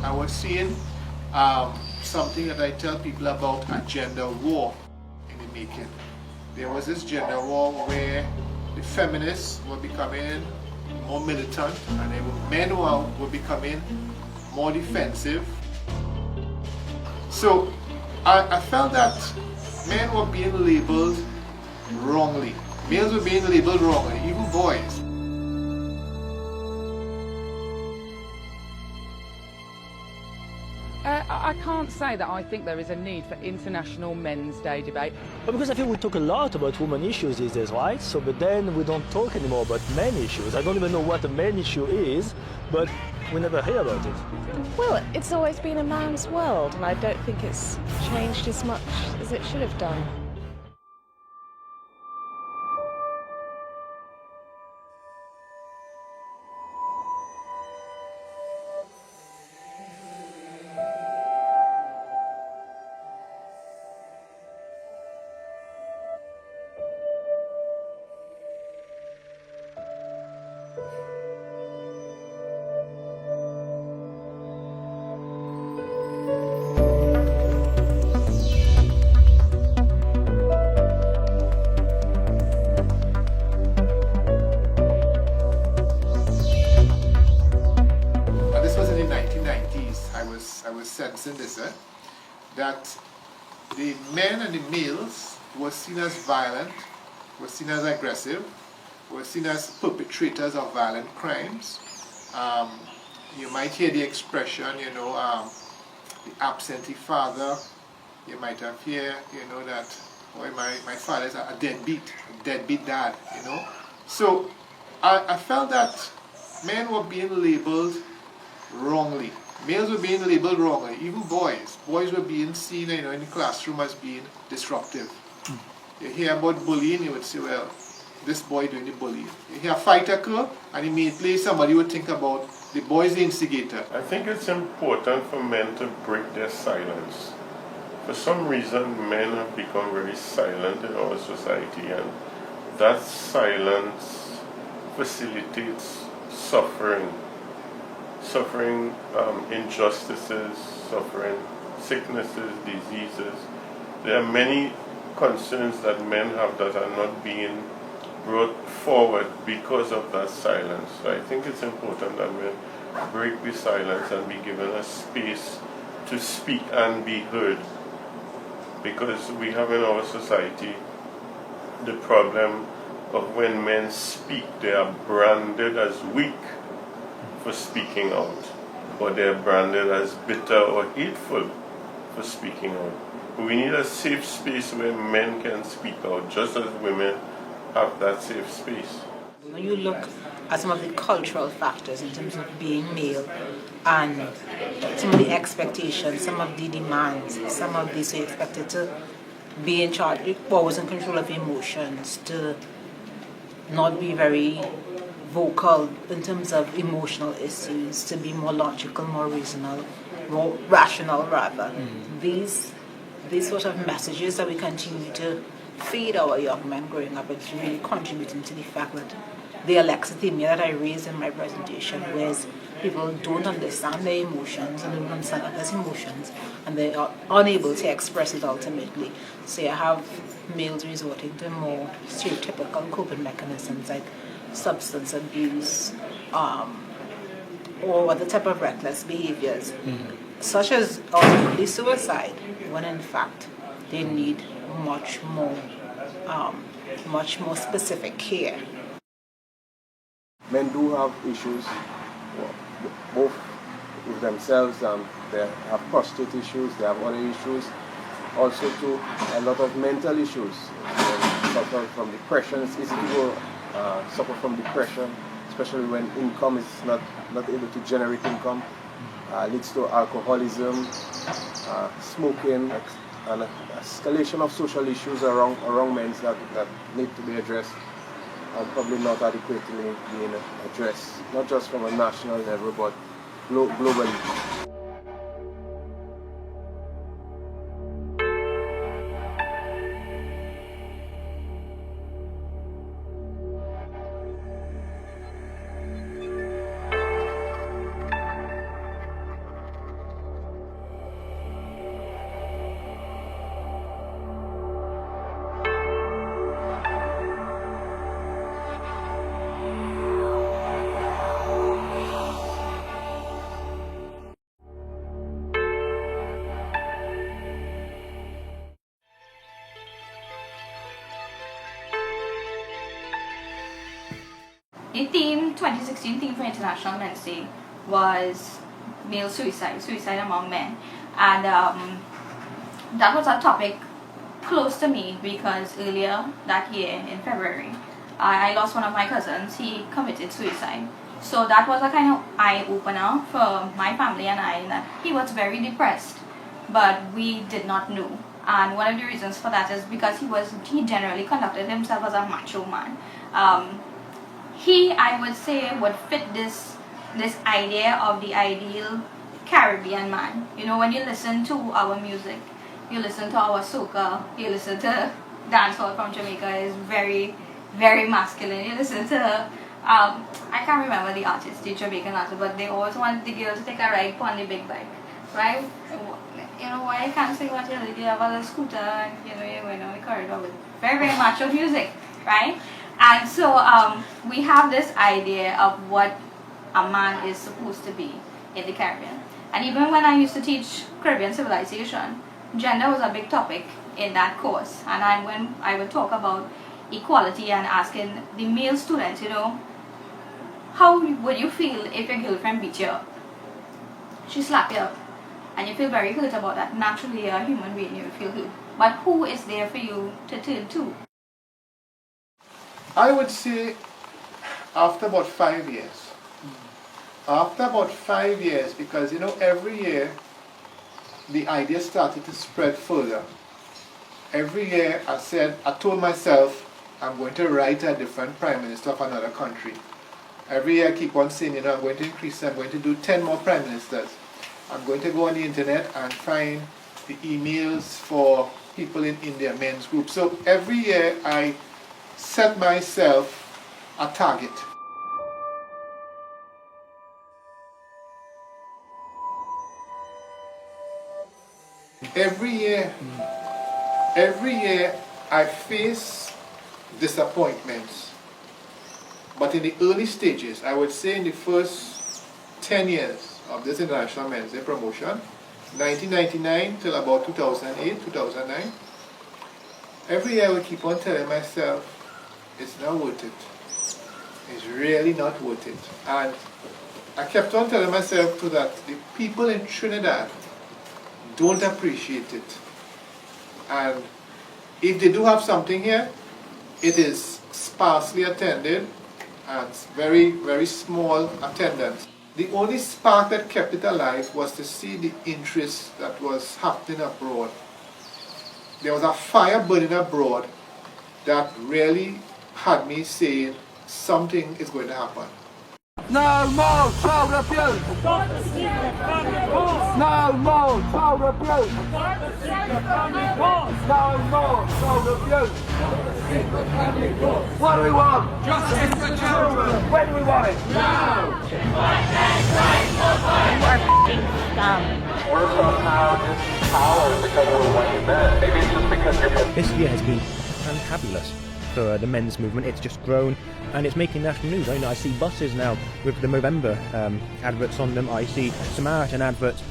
I was seeing something that I tell people about, a gender war in the making. There was this gender war where the feminists were becoming more militant and men were becoming more defensive. So I felt that men were being labeled wrongly. Males were being labeled wrongly, even boys. I can't say that I think there is a need for International Men's Day debate. But because I think we talk a lot about women issues these days, right? So, but then we don't talk anymore about men issues. I don't even know what a men issue is, but we never hear about it. Well, it's always been a man's world, and I don't think it's changed as much as it should have done. I was sensing this, that the men and the males were seen as violent, were seen as aggressive, were seen as perpetrators of violent crimes. You might hear the expression, the absentee father. You might have heard, that, boy, my father is a deadbeat dad, So I felt that men were being labeled wrongly. Males were being labeled wrongly, even boys. Boys were being seen, in the classroom as being disruptive. You hear about bullying, you would say, well, this boy doing the bullying. You hear a fight occur, and immediately somebody would think about the boy is the instigator. I think it's important for men to break their silence. For some reason, men have become very silent in our society, and that silence facilitates suffering. Injustices, suffering, sicknesses, diseases. There are many concerns that men have that are not being brought forward because of that silence. So I think it's important that we break the silence and be given a space to speak and be heard. Because we have in our society the problem of when men speak, they are branded as weak for speaking out, or they're branded as bitter or hateful for speaking out. But we need a safe space where men can speak out, just as women have that safe space. When you look at some of the cultural factors in terms of being male and some of the expectations, some of the demands, some of this, you're expected to be in charge, always in control of emotions, to not be very vocal in terms of emotional issues, to be more logical, more reasonable, more rational rather. These sort of messages that we continue to feed our young men growing up, it's really contributing to the fact that the alexithymia that I raised in my presentation, where people don't understand their emotions and don't understand others' emotions, and they are unable to express it ultimately. So you have males resorting to more stereotypical coping mechanisms like substance abuse, or other type of reckless behaviors, such as ultimately suicide, when in fact they need much more specific care. Men do have issues, both with themselves, they have prostate issues, they have other issues, also too a lot of mental issues. They suffer from depression. It's easy to suffer from depression, especially when income is not able to generate income. Leads to alcoholism, smoking, and escalation of social issues around men that need to be addressed and probably not adequately being addressed, not just from a national level but globally. the 2016 theme for International Men's Day was male suicide among men. And that was a topic close to me because earlier that year in February, I lost one of my cousins. He committed suicide. So that was a kind of eye-opener for my family and I, that he was very depressed, but we did not know. And one of the reasons for that is because he generally conducted himself as a macho man. He, I would say, would fit this idea of the ideal Caribbean man. You know, when you listen to our music, you listen to our soca, you listen to dancehall from Jamaica, is very, very masculine. You listen to, I can't remember the artist, the Jamaican artist, but they always want the girl to take a ride on the big bike, right? You know, why I can't say what you really have a scooter and, you know, you're going on the corridor with very, very macho music, right? And so we have this idea of what a man is supposed to be in the Caribbean. And even when I used to teach Caribbean civilization, gender was a big topic in that course. And when I would talk about equality and asking the male students, you know, how would you feel if your girlfriend beat you up? She slapped you up. And you feel very hurt about that. Naturally, a human being, you feel hurt. But who is there for you to turn to? I would say after about 5 years. After about 5 years, because you know, every year the idea started to spread further. Every year I told myself I'm going to write a different prime minister of another country. Every year I keep on saying, you know, I'm going to increase, I'm going to do 10 more prime ministers. I'm going to go on the internet and find the emails for people in India, men's groups. So every year I set myself a target. Every year I face disappointments. But in the early stages, I would say in the first 10 years of this International Men's Day promotion, 1999 till about 2008, 2009, every year I would keep on telling myself, it's not worth it. It's really not worth it. And I kept on telling myself too that the people in Trinidad don't appreciate it. And if they do have something here, it is sparsely attended and very, very small attendance. The only spark that kept it alive was to see the interest that was happening abroad. There was a fire burning abroad that really had me saying something is going to happen. No more child abuse! No more child abuse! No more child abuse! What do we want? Justice for children! When do we want it? Now! We're somehow just power because we're white men. Maybe it's just because you're... This year has been fantabulous for the men's movement. It's just grown and it's making national news. I see buses now with the Movember adverts on them. I see Samaritan adverts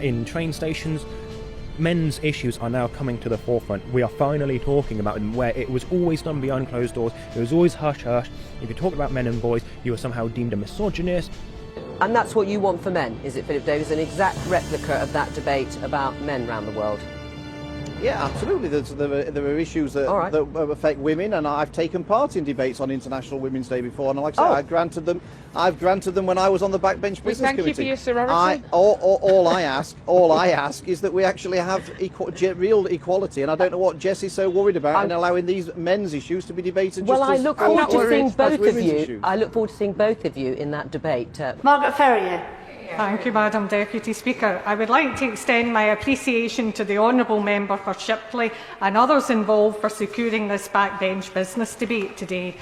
in train stations. Men's issues are now coming to the forefront. We are finally talking about them, where it was always done behind closed doors. It was always hush hush. If you talk about men and boys, you were somehow deemed a misogynist. And that's what you want for men, is it, Philip Davies? An exact replica of that debate about men around the world? Yeah, absolutely. There are issues that affect women, and I've taken part in debates on International Women's Day before, and like I say, I've granted them when I was on the backbench business committee. Thank you for your sorority. All I ask is that we actually have real equality, and I don't know what Jess is so worried about in allowing these men's issues to be debated. Well, I look forward to seeing both of you. Issues. I look forward to seeing both of you in that debate. Margaret Ferrier. Thank you, Madam Deputy Speaker. I would like to extend my appreciation to the Honourable Member for Shipley and others involved for securing this backbench business debate today.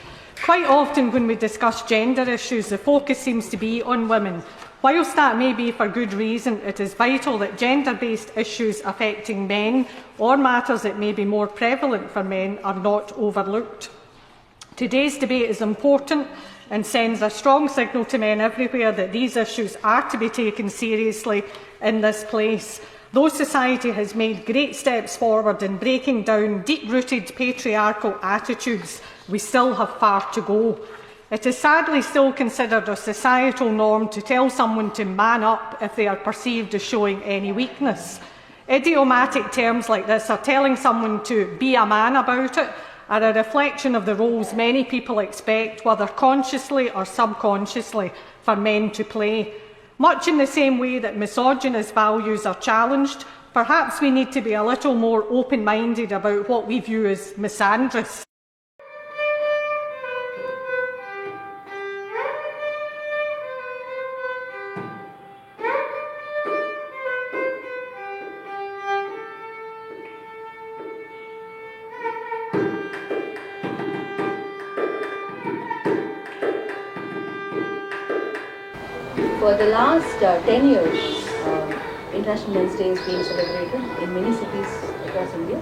Quite often when we discuss gender issues, the focus seems to be on women. Whilst that may be for good reason, it is vital that gender-based issues affecting men or matters that may be more prevalent for men are not overlooked. Today's debate is important and sends a strong signal to men everywhere that these issues are to be taken seriously in this place. Though society has made great steps forward in breaking down deep-rooted patriarchal attitudes, we still have far to go. It is sadly still considered a societal norm to tell someone to man up if they are perceived as showing any weakness. Idiomatic terms like this are telling someone to be a man about it, are a reflection of the roles many people expect, whether consciously or subconsciously, for men to play. Much in the same way that misogynist values are challenged, perhaps we need to be a little more open-minded about what we view as misandrous. For the last 10 years, International Men's Day is being celebrated in many cities across India.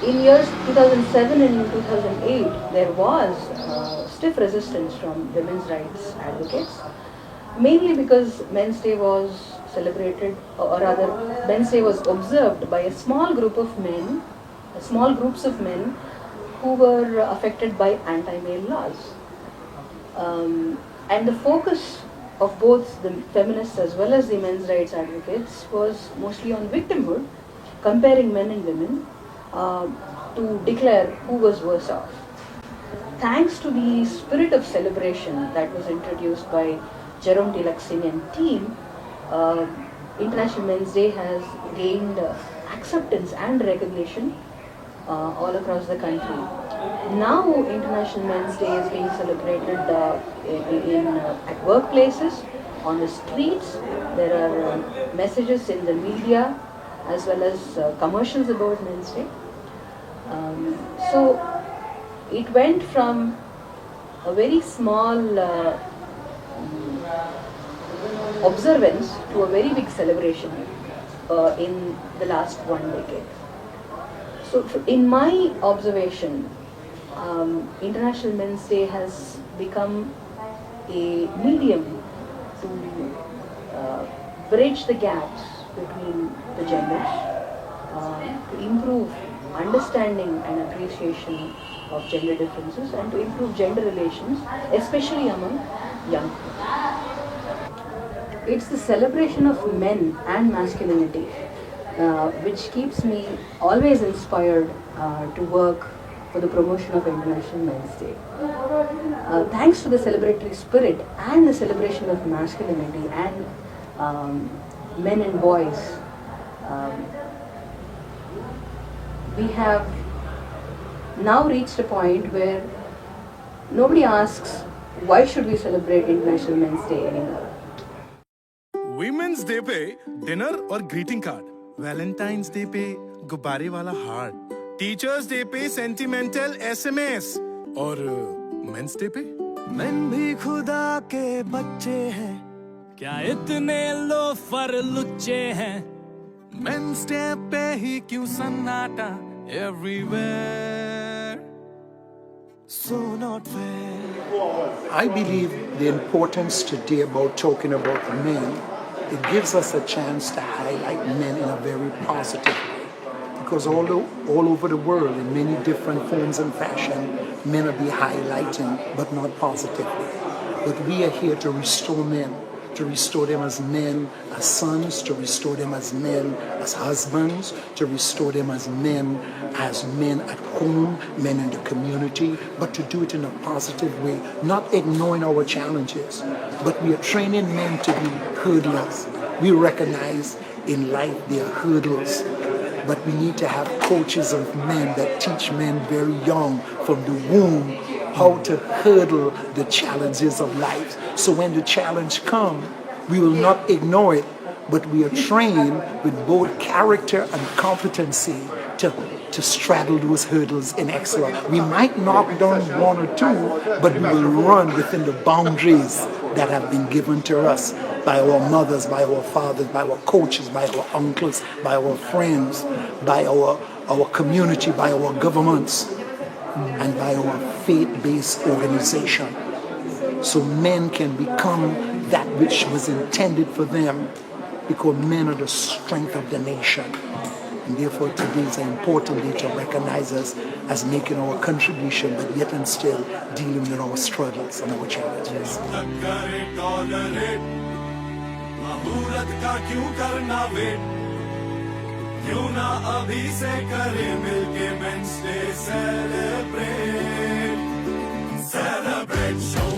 In years 2007 and in 2008, there was stiff resistance from women's rights advocates, mainly because Men's Day was celebrated, or rather, Men's Day was observed by a small group of men, small groups of men who were affected by anti-male laws. And the focus of both the feminists as well as the men's rights advocates was mostly on victimhood, comparing men and women to declare who was worse off. Thanks to the spirit of celebration that was introduced by Jerome Tilak Singh and team, International Men's Day has gained acceptance and recognition all across the country. Now International Men's Day is being celebrated at workplaces, on the streets. There are messages in the media as well as commercials about Men's Day. So it went from a very small observance to a very big celebration in the last 1 decade. So in my observation, International Men's Day has become a medium to bridge the gaps between the genders, to improve understanding and appreciation of gender differences, and to improve gender relations, especially among young people. It's the celebration of men and masculinity which keeps me always inspired to work for the promotion of International Men's Day. Thanks to the celebratory spirit and the celebration of masculinity and men and boys, we have now reached a point where nobody asks why should we celebrate International Men's Day anymore. Women's Day पे dinner और greeting card, Valentine's Day पे गुब्बारे वाला heart, Teachers Day पे sentimental SMS, और Men's Day पे men भी खुदा के बच्चे हैं, क्या इतने लोफर लुच्चे हैं, Men's Day पे ही क्यों सन्नाटा everywhere, so not fair. I believe the importance today about talking about men, it gives us a chance to highlight men in a very positive way. Because all over the world, in many different forms and fashion, men are being highlighted, but not positively. But we are here to restore men, to restore them as men, as sons, to restore them as men, as husbands, to restore them as men at home, men in the community, but to do it in a positive way, not ignoring our challenges. But we are training men to be hurdlers. We recognize in life there are hurdles, but we need to have coaches of men that teach men very young from the womb how to hurdle the challenges of life. So when the challenge comes, we will not ignore it, but we are trained with both character and competency to straddle those hurdles in excellence. We might knock down one or two, but we will run within the boundaries that have been given to us by our mothers, by our fathers, by our coaches, by our uncles, by our friends, by our community, by our governments, and by our faith-based organization. So men can become that which was intended for them, because men are the strength of the nation. And therefore today is an important day to recognize us as making our contribution, but yet and still dealing with our struggles and our challenges. क्यों ना अभी से करें मिलके men's day celebrate, celebrate show